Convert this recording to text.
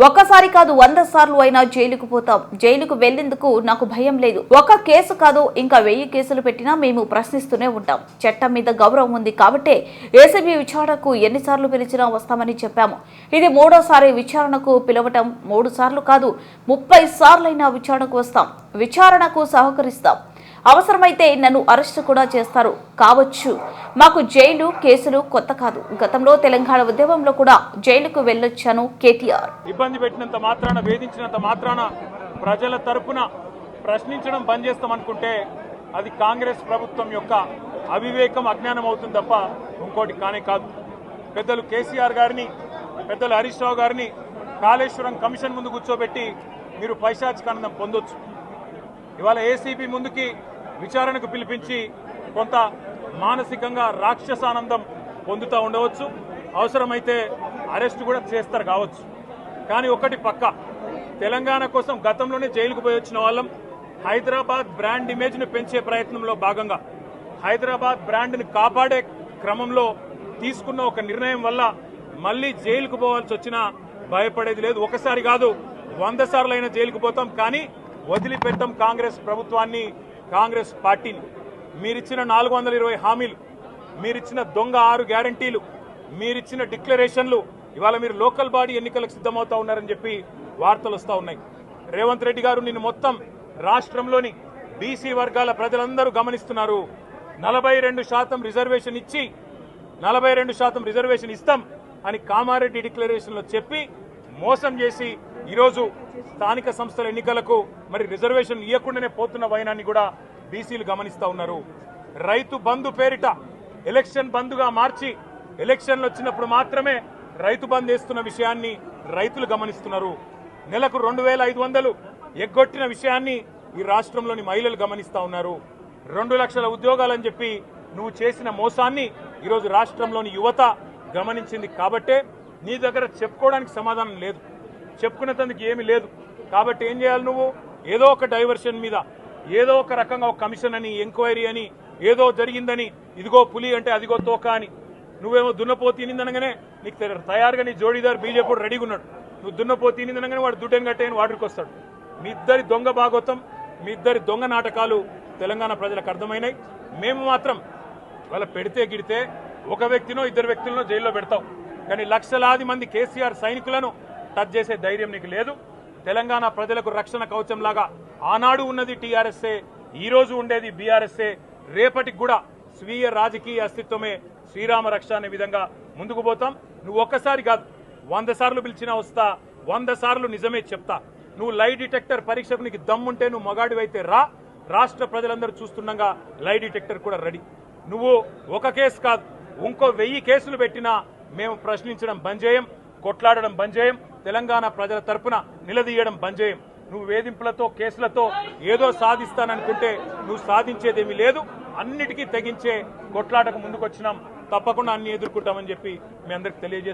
ఒక్కసారి కాదు 100 సార్లు అయినా జైలుకు పోతాం. జైలుకు వెళ్లేందుకు నాకు భయం లేదు. ఒక కేసు కాదు ఇంకా 1000 కేసులు పెట్టినా మేము ప్రశ్నిస్తూనే ఉంటాం. చట్టం మీద గౌరవం ఉంది కాబట్టే ఏసీబీ విచారణకు ఎన్నిసార్లు పిలిచినా వస్తామని చెప్పాము. ఇది 3వ విచారణకు పిలవటం. 3 సార్లు కాదు 30 సార్లైనా విచారణకు వస్తాం. విచారణకు సహకరిస్తాం. అవసరమైతే నన్ను అరెస్టు కూడా చేస్తారు కావచ్చు. మాకు జైలు కేసులు కొత్త కాదు. గతంలో తెలంగాణ ఉద్యమంలో కూడా జైలుకు వెళ్ళొచ్చాను కేటీఆర్. ఇబ్బంది పెట్టినంత మాత్రాన, వేధించినంత మాత్రాన ప్రజల తరపున ప్రశ్నించడం బంద్ చేస్తామనుకుంటే అది కాంగ్రెస్ ప్రభుత్వం యొక్క అవివేకం, అజ్ఞానం అవుతుంది తప్ప ఇంకోటి కానే కాదు. పెద్దలు కేసీఆర్ గారిని, పెద్దలు హరీష్ రావు గారిని కాళేశ్వరం కమిషన్ ముందు కూర్చోబెట్టి మీరు పైశాచికానందం పొందొచ్చు. ఇవాళ ఏసీబీ ముందుకి విచారణకు పిలిపించి కొంత మానసికంగా రాక్షసానందం పొందుతూ ఉండవచ్చు. అవసరమైతే అరెస్ట్ కూడా చేస్తారు కావచ్చు. కానీ ఒకటి పక్క, తెలంగాణ కోసం గతంలోనే జైలుకు పోయి వచ్చిన వాళ్ళం. హైదరాబాద్ బ్రాండ్ ఇమేజ్ను పెంచే ప్రయత్నంలో భాగంగా, హైదరాబాద్ బ్రాండ్ని కాపాడే క్రమంలో తీసుకున్న ఒక నిర్ణయం వల్ల మళ్ళీ జైలుకు పోవాల్సి వచ్చినా భయపడేది లేదు. ఒకసారి కాదు 100 సార్లైనా జైలుకు పోతాం. కానీ వదిలిపెట్టాం కాంగ్రెస్ ప్రభుత్వాన్ని, కాంగ్రెస్ పార్టీని. మీరిచ్చిన 420 హామీలు, మీరిచ్చిన దొంగ 6 గ్యారంటీలు, మీరిచ్చిన డిక్లరేషన్లు, ఇవాళ మీరు లోకల్ బాడీ ఎన్నికలకు సిద్ధమవుతా ఉన్నారని చెప్పి వార్తలు వస్తూ ఉన్నాయి. రేవంత్ రెడ్డి గారు నిన్ను మొత్తం రాష్ట్రంలోని బీసీ వర్గాల ప్రజలందరూ గమనిస్తున్నారు. 42% రిజర్వేషన్ ఇచ్చి 42% రిజర్వేషన్ ఇస్తాం అని కామారెడ్డి డిక్లరేషన్లో చెప్పి మోసం చేసి ఈరోజు స్థానిక సంస్థల ఎన్నికలకు మరి రిజర్వేషన్ ఇవ్వకుండానే పోతున్న వైనాన్ని కూడా బీసీలు గమనిస్తూ ఉన్నారు. రైతు బంధు పేరిట ఎలక్షన్ బంధుగా మార్చి ఎలక్షన్లు వచ్చినప్పుడు మాత్రమే రైతు బంధు వేస్తున్న విషయాన్ని రైతులు గమనిస్తున్నారు. నెలకు 2500 ఎగ్గొట్టిన విషయాన్ని ఈ రాష్ట్రంలోని మహిళలు గమనిస్తూ ఉన్నారు. 2 లక్షల ఉద్యోగాలని చెప్పి నువ్వు చేసిన మోసాన్ని ఈరోజు రాష్ట్రంలోని యువత గమనించింది. కాబట్టే నీ దగ్గర చెప్పుకోవడానికి సమాధానం లేదు, చెప్పుకునేందుకు ఏమీ లేదు. కాబట్టి ఏం చేయాలి? నువ్వు ఏదో ఒక డైవర్షన్ మీద, ఏదో ఒక రకంగా ఒక కమిషన్ అని, ఎంక్వైరీ అని, ఏదో జరిగిందని, ఇదిగో పులి అంటే అదిగో తోక అని, నువ్వేమో దున్నపోతు తినిందనగానే నీకు తయారుగా నీ జోడీదారు బీజేపీ రెడీగా ఉన్నాడు. నువ్వు దున్నపోతు తినిందనగానే వాడు దుడ్డని కట్టేయని వాడికి వస్తాడు. మీ ఇద్దరి దొంగ భాగోతం, మీ ఇద్దరి దొంగ నాటకాలు తెలంగాణ ప్రజలకు అర్థమైనాయి. మేము మాత్రం వాళ్ళ పెడితే గిడితే ఒక వ్యక్తినో 2 వ్యక్తులను జైల్లో పెడతాం. కానీ లక్షలాది మంది కేసీఆర్ సైనికులను టచ్ చేసే ధైర్యం నీకు లేదు. తెలంగాణ ప్రజలకు రక్షణ కవచంలాగా ఆనాడు ఉన్నది టీఆర్ఎస్ఏ, ఈ రోజు ఉండేది బీఆర్ఎస్ఏ. రేపటికి కూడా స్వీయ రాజకీయ అస్తిత్వమే శ్రీరామ రక్ష అనే విధంగా ముందుకు పోతాం. నువ్వు ఒక్కసారి కాదు 100 సార్లు పిలిచినా వస్తా, 100 సార్లు నిజమే చెప్తా. నువ్వు లై డిటెక్టర్ పరీక్షకు నీకు దమ్ముంటే నువ్వు మగాడివైతే రా. రాష్ట్ర ప్రజలందరూ చూస్తుండగా లై డిటెక్టర్ కూడా రెడీ. నువ్వు ఒక కేసు కాదు ఇంకో 1000 కేసులు పెట్టినా మేము ప్రశ్నించడం బంద్ చేయం, కొట్లాడడం బంద్ చేయం, తెలంగాణ ప్రజల తరపున నిలదీయడం బంద్ చేయం. నువ్వు వేధింపులతో, కేసులతో ఏదో సాధిస్తాననుకుంటే నువ్వు సాధించేదేమీ లేదు. అన్నిటికీ తెగించే కొట్లాటకు ముందుకొచ్చినాం. తప్పకుండా అన్ని ఎదుర్కొంటామని చెప్పి మీ అందరికి తెలియజేస్తాం.